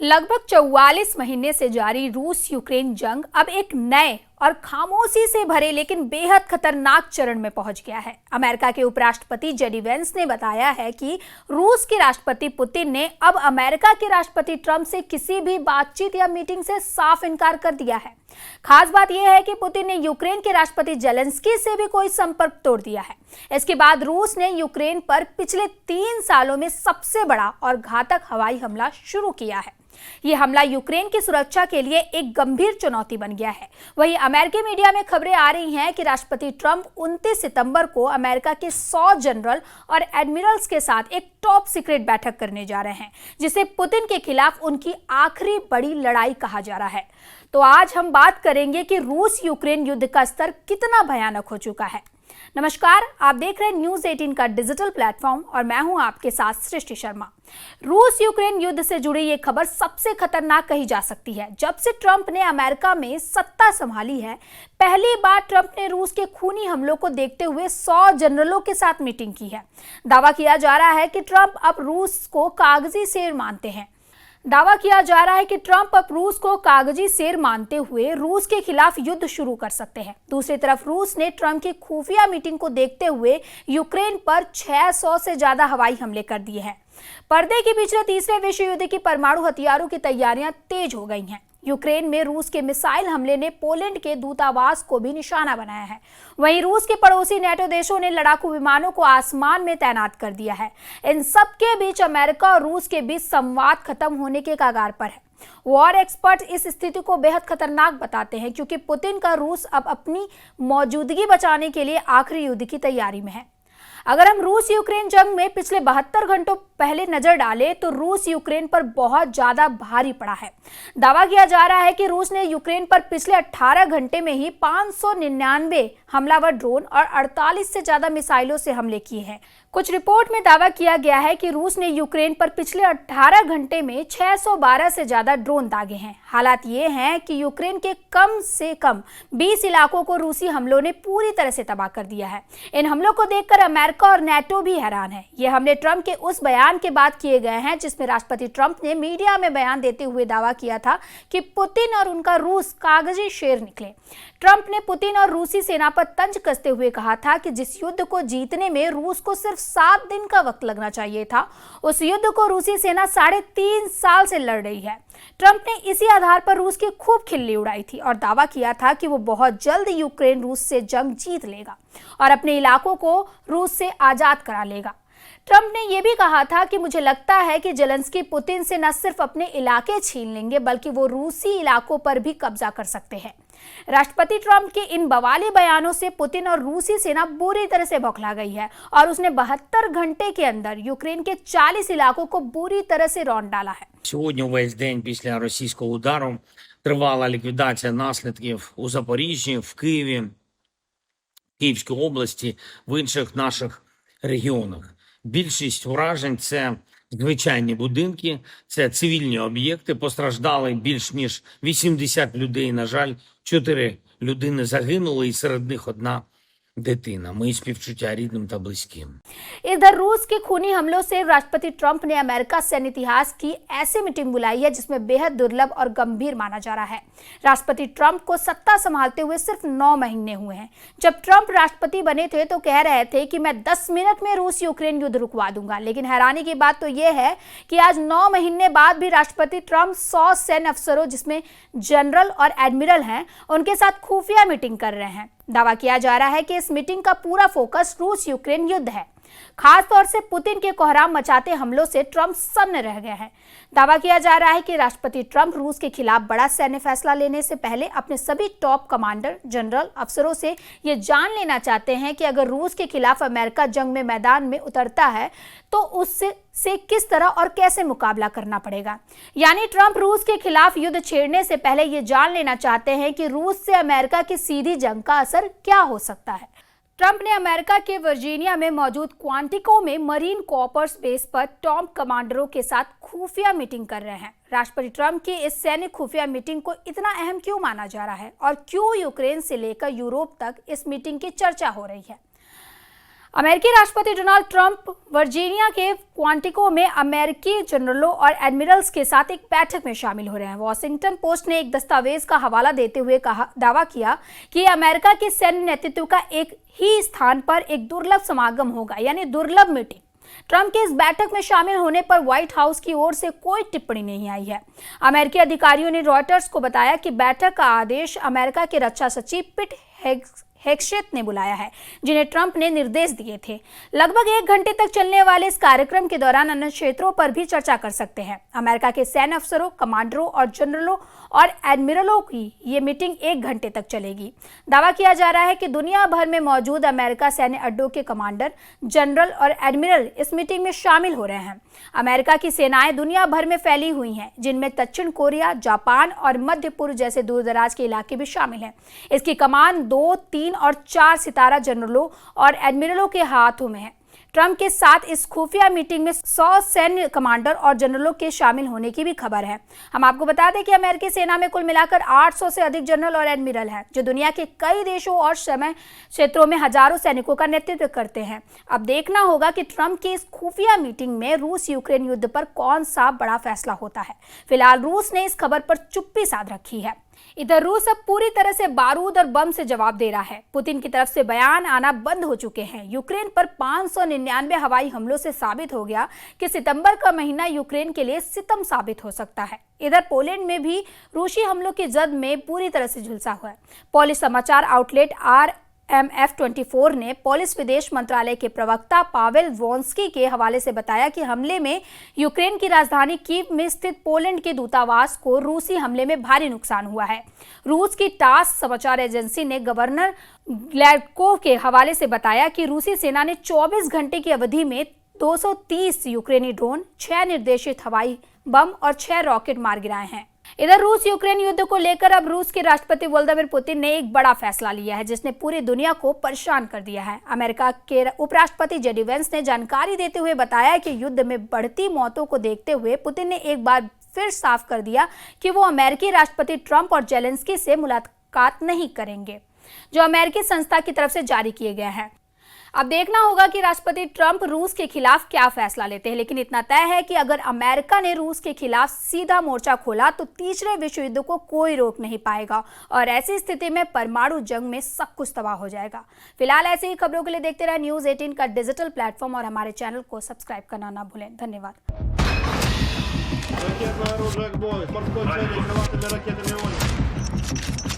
लगभग 44 महीने से जारी रूस यूक्रेन जंग अब एक नए और खामोशी से भरे लेकिन बेहद खतरनाक चरण में पहुंच गया है। अमेरिका के उपराष्ट्रपति जेडी वेंस ने बताया है कि रूस के राष्ट्रपति पुतिन ने अब अमेरिका के राष्ट्रपति ट्रंप से किसी भी बातचीत या मीटिंग से साफ इनकार कर दिया है। खास बात यह है कि पुतिन ने यूक्रेन के राष्ट्रपति जेलेंस्की से भी कोई संपर्क तोड़ दिया है। इसके बाद रूस ने यूक्रेन पर पिछले 3 सालों में सबसे बड़ा और घातक हवाई हमला शुरू किया है। यह हमला यूक्रेन की सुरक्षा के लिए एक गंभीर चुनौती बन गया है। वहीं अमेरिकी मीडिया में खबरें आ रही हैं कि राष्ट्रपति ट्रंप 29 सितंबर को अमेरिका के 100 जनरल और एडमिरल्स के साथ एक टॉप सीक्रेट बैठक करने जा रहे हैं, जिसे पुतिन के खिलाफ उनकी आखिरी बड़ी लड़ाई कहा जा रहा है। तो आज हम बात करेंगे कि रूस यूक्रेन युद्ध का स्तर कितना भयानक हो चुका है। नमस्कार, आप देख रहे हैं न्यूज़ 18 का डिजिटल प्लेटफॉर्म और मैं हूं आपके साथ सृष्टि शर्मा। रूस यूक्रेन युद्ध से जुड़ी ये खबर सबसे खतरनाक कही जा सकती है। जब से ट्रंप ने अमेरिका में सत्ता संभाली है, पहली बार ट्रंप ने रूस के खूनी हमलों को देखते हुए 100 जनरलों के साथ मीटिंग की है। दावा किया जा रहा है कि ट्रंप अब रूस को कागजी शेर मानते हुए रूस के खिलाफ युद्ध शुरू कर सकते हैं। दूसरी तरफ रूस ने ट्रंप की खुफिया मीटिंग को देखते हुए यूक्रेन पर 600 से ज्यादा हवाई हमले कर दिए हैं। पर्दे के पीछे तीसरे विश्व युद्ध की परमाणु हथियारों की तैयारियां तेज हो गई हैं। यूक्रेन में रूस के मिसाइल हमले ने पोलैंड के दूतावास को भी निशाना बनाया है। वहीं रूस के पड़ोसी नेटो देशों ने लड़ाकू विमानों को आसमान में तैनात कर दिया है। इन सब के बीच अमेरिका और रूस के बीच संवाद खत्म होने के कगार पर है। वॉर एक्सपर्ट इस स्थिति को बेहद खतरनाक बताते हैं, क्योंकि पुतिन का रूस अब अपनी मौजूदगी बचाने के लिए आखिरी युद्ध की तैयारी में है। अगर हम रूस यूक्रेन जंग में पिछले 72 घंटों पहले नजर डालें तो रूस यूक्रेन पर बहुत ज्यादा भारी पड़ा है। दावा किया जा रहा है कि रूस ने यूक्रेन पर पिछले 18 घंटे में ही 599 हमलावर ड्रोन और 48 से ज्यादा मिसाइलों से हमले किए हैं। कुछ रिपोर्ट में दावा किया गया है कि रूस ने यूक्रेन पर पिछले 18 घंटे में 612 से ज्यादा ड्रोन दागे हैं। हालात ये हैं कि यूक्रेन के कम से कम 20 इलाकों को रूसी हमलों ने पूरी तरह से तबाह कर दिया है। इन हमलों को देखकर अमेरिका और नेटो भी हैरान है। ये हमले ट्रंप के उस बयान के बाद किए गए हैं जिसमें राष्ट्रपति ट्रंप ने मीडिया में बयान देते हुए दावा किया था कि पुतिन और उनका रूस कागजी शेर निकले। ट्रंप ने पुतिन और रूसी सेना पर तंज कसते हुए कहा था कि जिस युद्ध को जीतने में रूस को सिर्फ 7 दिन का वक्त लगना चाहिए था, उस युद्ध को रूसी सेना 3.5 साल से लड़ रही है। ट्रंप ने इसी आधार पर रूस की खूब खिल्ली उड़ाई थी और दावा किया था कि वो बहुत जल्द यूक्रेन रूस से जंग जीत लेगा और अपने इलाकों को रूस से आजाद करा लेगा। ट्रंप ने यह भी कहा था कि मुझे लगता है कि जेलेंस्की पुतिन से न सिर्फ अपने इलाके छीन लेंगे बल्कि वो रूसी इलाकों पर भी कब्जा कर सकते हैं। राष्ट्रपति ट्रंप के इन बवाली बयानों से पुतिन और रूसी सेना बुरी तरह से बौखला गई है और उसने 72 घंटे के अंदर यूक्रेन के 40 इलाकों को बुरी तरह से रौंद डाला है। Сьогодні увесь день після російського удару тривала ліквідація наслідків у Запоріжжі, в Києві, Київській області, в інших наших регіонах. Більшість уражень – це звичайні будинки, це цивільні об'єкти. Постраждали більш ніж 80 людей. На жаль, 4 людини загинули, і серед них одна дитина। Мої співчуття рідним та близьким। इधर रूस के खूनी हमलों से राष्ट्रपति ट्रंप ने अमेरिका सैन्य इतिहास की ऐसी मीटिंग बुलाई है जिसमें बेहद दुर्लभ और गंभीर माना जा रहा है। राष्ट्रपति ट्रंप को सत्ता संभालते हुए सिर्फ 9 महीने हुए हैं। जब ट्रंप राष्ट्रपति बने थे तो कह रहे थे कि मैं 10 मिनट में रूस यूक्रेन युद्ध रुकवा दूंगा, लेकिन हैरानी की बात तो यह है कि आज 9 महीने बाद भी राष्ट्रपति ट्रंप 100 सैन्य अफसरों, जिसमें जनरल और एडमिरल हैं, उनके साथ खुफिया मीटिंग कर रहे हैं। दावा किया जा रहा है कि इस मीटिंग का पूरा फोकस रूस यूक्रेन युद्ध है। खास तौर से पुतिन के कोहराम मचाते हमलों से ट्रंप सन्न रह गए हैं। दावा किया जा रहा है कि राष्ट्रपति ट्रंप रूस के खिलाफ बड़ा सैन्य फैसला लेने से पहले अपने सभी टॉप कमांडर, जनरल, अफसरों से ये जान लेना चाहते हैं कि अगर रूस के खिलाफ अमेरिका जंग में मैदान में उतरता है तो उससे किस तरह और कैसे मुकाबला करना पड़ेगा। यानी ट्रंप रूस के खिलाफ युद्ध छेड़ने से पहले ये जान लेना चाहते हैं कि रूस से अमेरिका की सीधी जंग का असर क्या हो सकता है। ट्रंप ने अमेरिका के वर्जीनिया में मौजूद क्वांटिको में मरीन कॉर्प्स बेस पर टॉप कमांडरों के साथ खुफिया मीटिंग कर रहे हैं। राष्ट्रपति ट्रंप की इस सैन्य खुफिया मीटिंग को इतना अहम क्यों माना जा रहा है और क्यों यूक्रेन से लेकर यूरोप तक इस मीटिंग की चर्चा हो रही है। अमेरिकी राष्ट्रपति डोनाल्ड ट्रंप वर्जीनिया के क्वांटिको में अमेरिकी जनरलों और एडमिरल्स के साथ एक बैठक में शामिल हो रहे हैं। वॉशिंगटन पोस्ट ने एक दस्तावेज का हवाला देते हुए दावा किया कि अमेरिका के सैन्य नेतृत्व का एक ही स्थान पर एक दुर्लभ समागम होगा, यानी दुर्लभ मीटिंग। ट्रंप के इस बैठक में शामिल होने पर व्हाइट हाउस की ओर से कोई टिप्पणी नहीं आई है। अमेरिकी अधिकारियों ने रॉयटर्स को बताया कि बैठक का आदेश अमेरिका के रक्षा सचिव पिट हेगसेथ ने बुलाया है, जिन्हें ट्रंप ने निर्देश दिए थे। लगभग 1 घंटे तक चलने वाले इस कार्यक्रम के दौरान अन्य क्षेत्रों पर भी चर्चा कर सकते हैं। अमेरिका के सैन्य अफसरों, कमांडरों और जनरलों और एडमिरलों की ये मीटिंग 1 घंटे तक चलेगी। दावा किया जा रहा है कि दुनिया भर में मौजूद अमेरिका सैन्य अड्डों के कमांडर, जनरल और एडमिरल इस मीटिंग में शामिल हो रहे हैं। अमेरिका की सेनाएं दुनिया भर में फैली हुई हैं, जिनमें दक्षिण कोरिया, जापान और मध्य पूर्व जैसे दूरदराज के इलाके भी शामिल हैं। इसकी कमान 2, 3 और 4 सितारा जनरलों और एडमिरलों के हाथों में है। ट्रंप के साथ इस खुफिया मीटिंग में 100 सैन्य कमांडर और जनरलों के शामिल होने की भी खबर है। हम आपको बता दें कि अमेरिकी सेना में कुल मिलाकर 800 से अधिक जनरल और एडमिरल हैं, जो दुनिया के कई देशों और समय क्षेत्रों में हजारों सैनिकों का नेतृत्व करते हैं। अब देखना होगा कि ट्रंप की इस खुफिया मीटिंग में रूस यूक्रेन युद्ध पर कौन सा बड़ा फैसला होता है। फिलहाल रूस ने इस खबर पर चुप्पी साध रखी है। इधर रूस अब पूरी तरह से बारूद और बम से जवाब दे रहा है। पुतिन की तरफ से बयान आना बंद हो चुके हैं। यूक्रेन पर 599 हवाई हमलों से साबित हो गया कि सितंबर का महीना यूक्रेन के लिए सितम साबित हो सकता है। इधर पोलैंड में भी रूसी हमलों की जद में पूरी तरह से झुलसा हुआ है। पोलिश समाचार आउटलेट RMF24 ने पोलिश विदेश मंत्रालय के प्रवक्ता पावेल वोंस्की के हवाले से बताया कि हमले में यूक्रेन की राजधानी कीव में स्थित पोलैंड के दूतावास को रूसी हमले में भारी नुकसान हुआ है। रूस की टास समाचार एजेंसी ने गवर्नर ग्लैडकोव के हवाले से बताया कि रूसी सेना ने 24 घंटे की अवधि में 230 यूक्रेनी ड्रोन, 6 निर्देशित हवाई बम और 6 रॉकेट मार गिराए हैं। इधर रूस यूक्रेन युद्ध को लेकर अब रूस के राष्ट्रपति व्लादिमीर पुतिन ने एक बड़ा फैसला लिया है, जिसने पूरी दुनिया को परेशान कर दिया है। अमेरिका के उपराष्ट्रपति जेडी वेंस ने जानकारी देते हुए बताया कि युद्ध में बढ़ती मौतों को देखते हुए पुतिन ने एक बार फिर साफ कर दिया कि वो अमेरिकी राष्ट्रपति ट्रंप और जेलेंस्की से मुलाकात नहीं करेंगे, जो अमेरिकी संस्था की तरफ से जारी किए गए हैं। अब देखना होगा कि राष्ट्रपति ट्रंप रूस के खिलाफ क्या फैसला लेते हैं, लेकिन इतना तय है कि अगर अमेरिका ने रूस के खिलाफ सीधा मोर्चा खोला तो तीसरे विश्व युद्ध को कोई रोक नहीं पाएगा और ऐसी स्थिति में परमाणु जंग में सब कुछ तबाह हो जाएगा। फिलहाल ऐसी ही खबरों के लिए देखते रहे न्यूज़ 18 का डिजिटल प्लेटफॉर्म और हमारे चैनल को सब्सक्राइब करना ना भूलें। धन्यवाद। Ракетное оружие к бою. Морской цели, крылатыми ракетами «Оникс».